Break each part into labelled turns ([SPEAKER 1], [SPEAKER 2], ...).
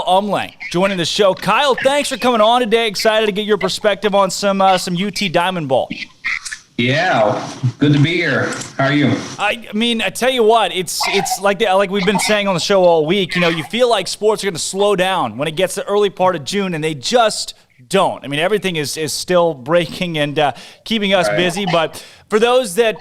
[SPEAKER 1] Umlang joining the show. Kyle, thanks for coming on today. Excited to get your perspective on some UT Diamond Ball.
[SPEAKER 2] Yeah, good to be here. How are you?
[SPEAKER 1] I mean, I tell you what, it's like we've been saying on the show all week. You know, you feel like sports are going to slow down when it gets the early part of June, and they just don't. I mean, everything is still breaking and keeping us busy. But for those that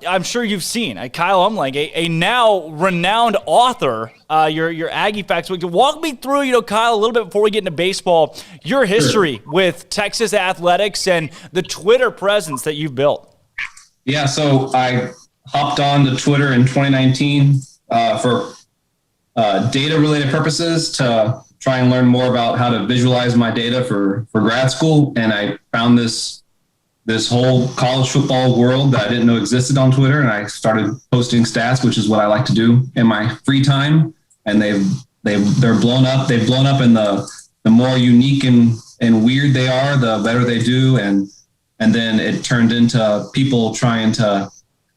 [SPEAKER 1] I'm sure you've seen, Kyle Umlang, a now renowned author, your Aggie Facts Week. Walk me through, Kyle, a little bit before we get into baseball, your history with Texas athletics and the Twitter presence that you've built.
[SPEAKER 2] Yeah, so I hopped on to Twitter in 2019 for data-related purposes to try and learn more about how to visualize my data for grad school. And I found this whole college football world that I didn't know existed on Twitter. And I started posting stats, which is what I like to do in my free time. And they're blown up. They've blown up, and the more unique and weird they are, the better they do. And then it turned into people trying to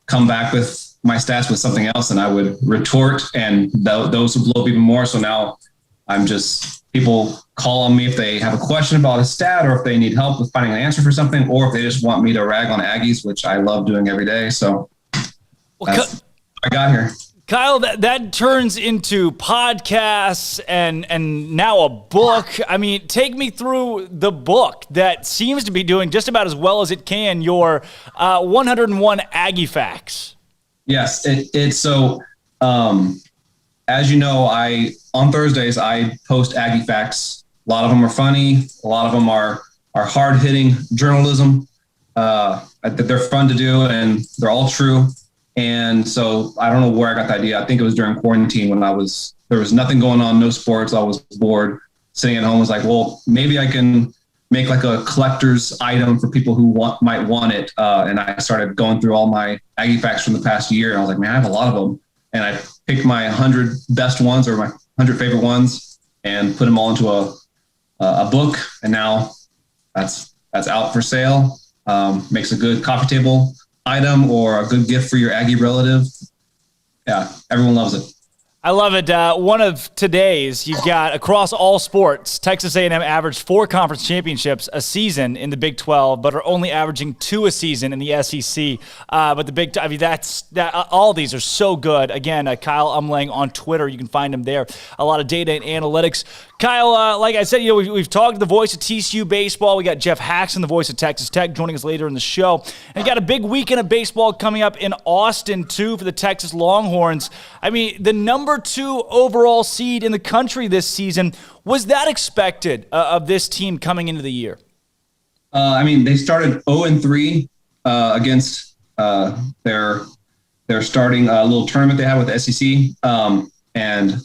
[SPEAKER 2] come back with my stats with something else, and I would retort, and those would blow up even more. So now people call on me if they have a question about a stat, or if they need help with finding an answer for something, or if they just want me to rag on Aggies, which I love doing every day. So that's how I got here.
[SPEAKER 1] Kyle, that turns into podcasts and now a book. I mean, take me through the book that seems to be doing just about as well as it can, your 101 Aggie Facts.
[SPEAKER 2] Yes, it's so, as you know, on Thursdays, I post Aggie Facts. A lot of them are funny. A lot of them are hard-hitting journalism. They're fun to do, and they're all true. And so I don't know where I got the idea. I think it was during quarantine when there was nothing going on, no sports. I was bored, sitting at home. I was like, well, maybe I can make like a collector's item for people who might want it. And I started going through all my Aggie Facts from the past year. And I was like, man, I have a lot of them. And I picked my 100 best ones, or my 100 favorite ones, and put them all into a book. And now that's out for sale. Makes a good coffee table item or a good gift for your Aggie relative. Yeah, everyone loves it.
[SPEAKER 1] I love it. One of today's, you've got across all sports, Texas A&M averaged 4 conference championships a season in the Big 12, but are only averaging 2 a season in the SEC. But all of these are so good. Again, Kyle Umlang on Twitter. You can find him there. A lot of data and analytics. Kyle, like I said, we've talked to the voice of TCU baseball. We got Jeff Haxon, the voice of Texas Tech, joining us later in the show. And we got a big weekend of baseball coming up in Austin, too, for the Texas Longhorns. I mean, the number 2 overall seed in the country this season. Was that expected of this team coming into the year?
[SPEAKER 2] They started 0-3 against their starting little tournament they had with the SEC. And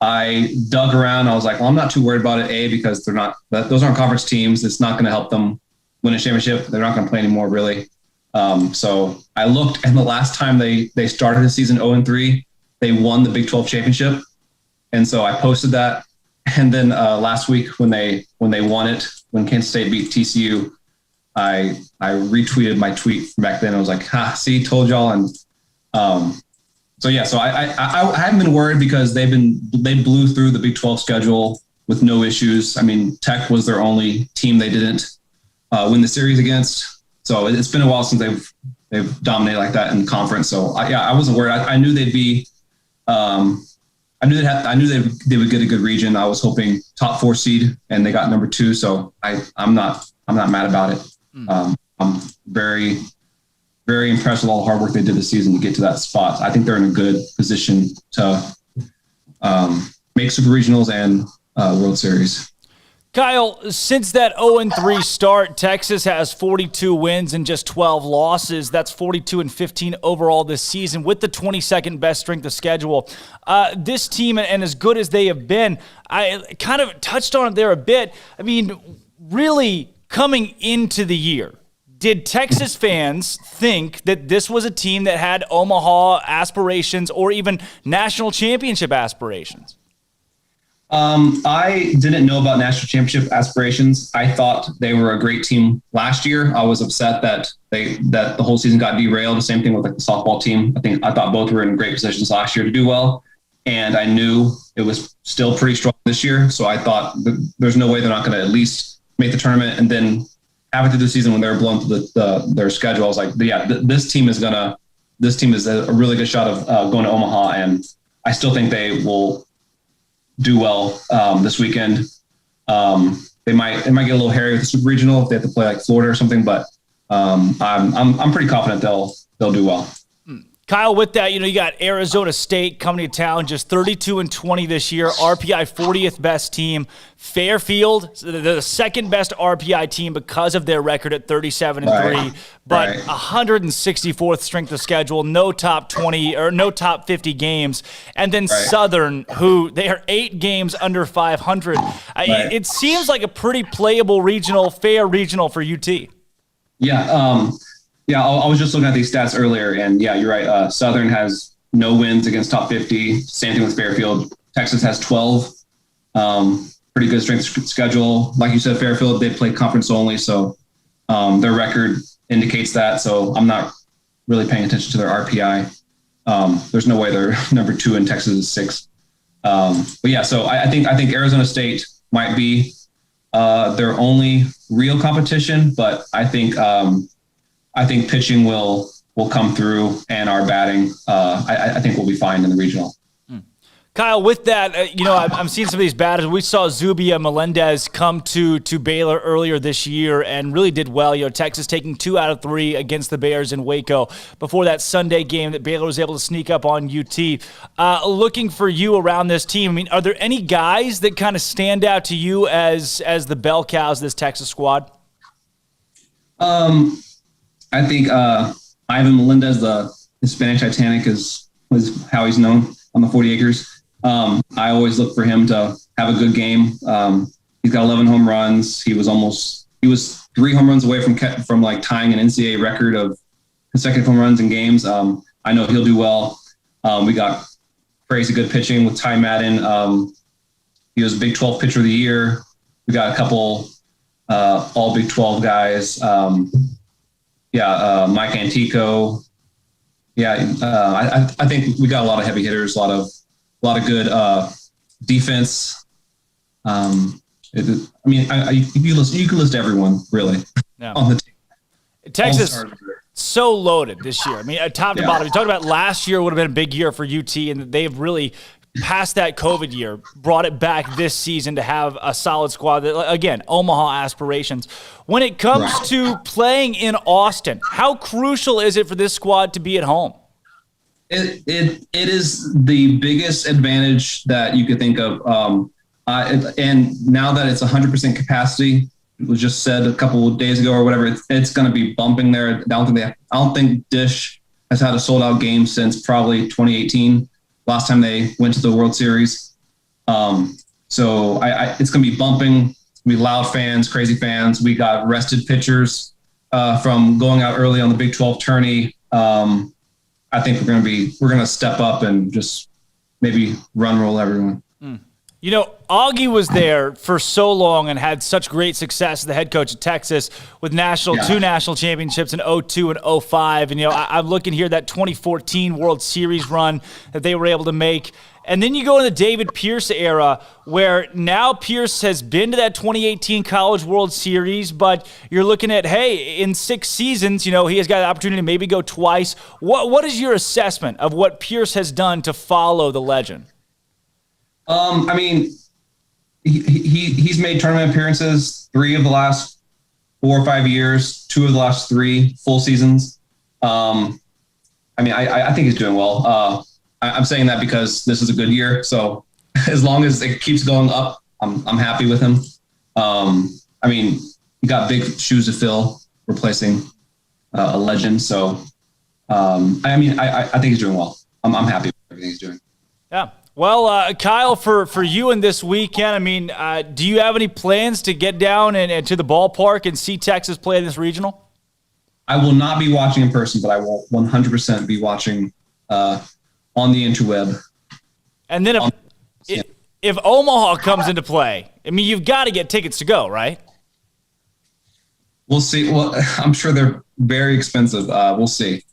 [SPEAKER 2] I dug around. I was like, well, I'm not too worried about it, because those aren't conference teams. It's not going to help them win a championship. They're not going to play anymore, really. So I looked, and the last time they started the season 0-3, they won the Big 12 championship. And so I posted that. And then last week when they won it, when Kansas State beat TCU, I retweeted my tweet from back then. I was like, see, told y'all. And so I haven't been worried, because they blew through the Big 12 schedule with no issues. I mean, Tech was their only team they didn't win the series against. So it's been a while since they've dominated like that in conference. So I wasn't worried. I knew they'd be. I knew they would get a good region. I was hoping top 4 seed, and they got number 2. So I'm not mad about it. I'm very, very impressed with all the hard work they did this season to get to that spot. I think they're in a good position to make Super Regionals and World Series.
[SPEAKER 1] Kyle, since that 0-3 start, Texas has 42 wins and just 12 losses. That's 42-15 overall this season, with the 22nd best strength of schedule. This team, and as good as they have been, I kind of touched on it there a bit. I mean, really coming into the year, did Texas fans think that this was a team that had Omaha aspirations or even national championship aspirations?
[SPEAKER 2] I didn't know about national championship aspirations. I thought they were a great team last year. I was upset that the whole season got derailed. The same thing with the softball team. I thought both were in great positions last year to do well. and I knew it was still pretty strong this year. So I thought there's no way they're not going to at least make the tournament. And then halfway through the season, when they were blowing through their schedule, I was like, yeah, this team is a really good shot of going to Omaha, and I still think they will do well this weekend. It might get a little hairy with the Super Regional if they have to play like Florida or something, but I'm pretty confident they'll do well.
[SPEAKER 1] Kyle, with that, you got Arizona State coming to town, just 32-20 this year, RPI 40th best team. Fairfield, the second best RPI team because of their record at 37-3, but 164th strength of schedule, no top 20 or no top 50 games, and then Southern, who they are 8 games under 500. It seems like a pretty playable regional, fair regional for UT.
[SPEAKER 2] Yeah. Yeah, I was just looking at these stats earlier, and yeah, you're right. Southern has no wins against top 50. Same thing with Fairfield. Texas has 12. Pretty good strength schedule. Like you said, Fairfield, they play conference only, so their record indicates that. So I'm not really paying attention to their RPI. There's no way they're number 2 and Texas is 6. But yeah, so I think Arizona State might be their only real competition, but I think pitching will come through, and our batting, I think we'll be fine in the regional.
[SPEAKER 1] Kyle, with that, I'm seeing some of these batters. We saw Zubia Melendez come to Baylor earlier this year and really did well. Texas taking 2 out of 3 against the Bears in Waco before that Sunday game that Baylor was able to sneak up on UT. Looking for you around this team, are there any guys that kind of stand out to you as the bell cows of this Texas squad?
[SPEAKER 2] I think Ivan Melendez, the Hispanic Titanic, was how he's known on the 40 acres. I always look for him to have a good game. He's got 11 home runs. He was 3 home runs away from like tying an NCAA record of consecutive home runs in games. I know he'll do well. We got crazy good pitching with Ty Madden. He was Big 12 Pitcher of the Year. We got a couple all Big 12 guys. Mike Antico. I think we got a lot of heavy hitters, a lot of good defense. You can list everyone really on the team.
[SPEAKER 1] Texas so loaded this year. Top to bottom. We talked about last year would have been a big year for UT, and they've really past that COVID year, brought it back this season to have a solid squad that, again, Omaha aspirations. When it comes to playing in Austin, how crucial is it for this squad to be at home?
[SPEAKER 2] It is the biggest advantage that you could think of. And now that it's 100% capacity, it was just said a couple of days ago or whatever, it's going to be bumping there. I don't think Dish has had a sold out game since probably 2018. Last time they went to the World Series. So it's going to be bumping. It's going to be loud fans, crazy fans. We got rested pitchers from going out early on the Big 12 tourney. I think we're going to step up and just maybe run roll everyone.
[SPEAKER 1] Augie was there for so long and had such great success as the head coach of Texas with two national championships in 2002 and 2005. And, I'm looking here that 2014 World Series run that they were able to make. And then you go in the David Pierce era where now Pierce has been to that 2018 College World Series, but you're looking at, hey, in 6 seasons, he has got the opportunity to maybe go twice. What is your assessment of what Pierce has done to follow the legend?
[SPEAKER 2] He's made tournament appearances 3 of the last 4 or 5 years, 2 of the last 3 full seasons. I think he's doing well. I'm saying that because this is a good year. So as long as it keeps going up, I'm happy with him. He got big shoes to fill, replacing a legend. So, I think he's doing well. I'm happy with everything he's doing.
[SPEAKER 1] Yeah. Well, Kyle, for you in this weekend, do you have any plans to get down and to the ballpark and see Texas play in this regional?
[SPEAKER 2] I will not be watching in person, but I will 100% be watching on the interweb.
[SPEAKER 1] And then if Omaha comes into play, you've got to get tickets to go, right?
[SPEAKER 2] We'll see. Well, I'm sure they're very expensive. We'll see.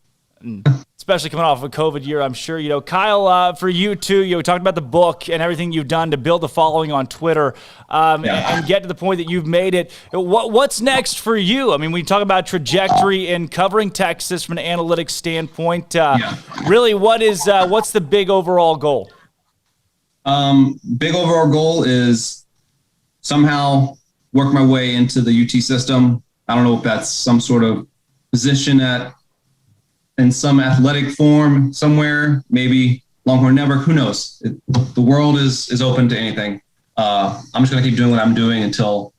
[SPEAKER 1] It's especially coming off of a COVID year, I'm sure. Kyle, for you too, we talked about the book and everything you've done to build the following on Twitter and get to the point that you've made it. What's next for you? I mean, we talk about trajectory in covering Texas from an analytics standpoint. Really, what's the big overall goal?
[SPEAKER 2] Big overall goal is somehow work my way into the UT system. I don't know if that's some sort of position in some athletic form somewhere, maybe Longhorn Network, who knows? The world is open to anything. I'm just going to keep doing what I'm doing until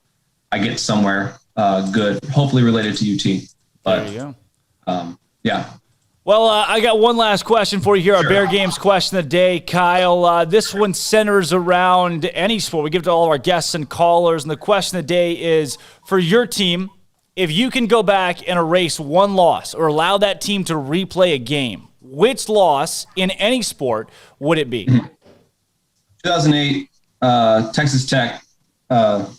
[SPEAKER 2] I get somewhere good, hopefully related to UT. But,
[SPEAKER 1] there you go.
[SPEAKER 2] Yeah.
[SPEAKER 1] Well, I got one last question for you here. Our
[SPEAKER 2] Sure.
[SPEAKER 1] Bear Games question of the day, Kyle. This one centers around any sport. We give it to all of our guests and callers, and the question of the day is, for your team, if you can go back and erase one loss or allow that team to replay a game, which loss in any sport would it be?
[SPEAKER 2] 2008, Texas Tech, that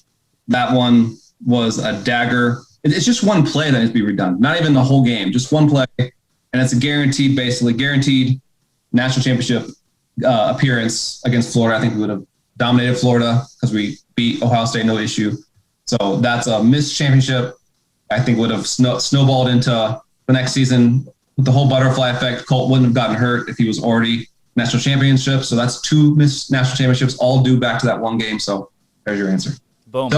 [SPEAKER 2] one was a dagger. It's just one play that needs to be redone, not even the whole game, just one play. And it's a guaranteed national championship appearance against Florida. I think we would have dominated Florida because we beat Ohio State, no issue. So that's a missed championship. I think would have snowballed into the next season with the whole butterfly effect. Colt wouldn't have gotten hurt if he was already national championship. So that's 2 missed national championships, all due back to that one game. So there's your answer.
[SPEAKER 1] Boom.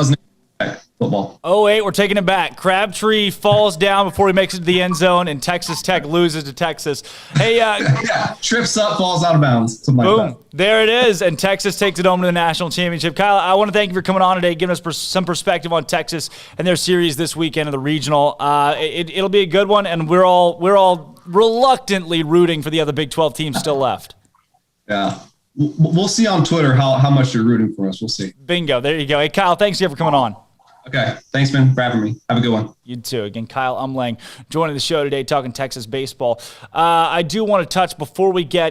[SPEAKER 2] Football.
[SPEAKER 1] 08, we're taking it back. Crabtree falls down before he makes it to the end zone, and Texas Tech loses to Texas. Hey,
[SPEAKER 2] trips up, falls out of bounds. Something
[SPEAKER 1] boom,
[SPEAKER 2] like that.
[SPEAKER 1] there it is, and Texas takes it home to the national championship. Kyle, I want to thank you for coming on today, giving us some perspective on Texas and their series this weekend of the regional. It'll be a good one, and we're all reluctantly rooting for the other Big 12 teams still left.
[SPEAKER 2] Yeah. We'll see on Twitter how much you're rooting for us. We'll see.
[SPEAKER 1] Bingo. There you go. Hey, Kyle, thanks again for coming on.
[SPEAKER 2] Okay. Thanks, man, for having me. Have a good one.
[SPEAKER 1] You too. Again, Kyle Umlang joining the show today talking Texas baseball. I do want to touch before we get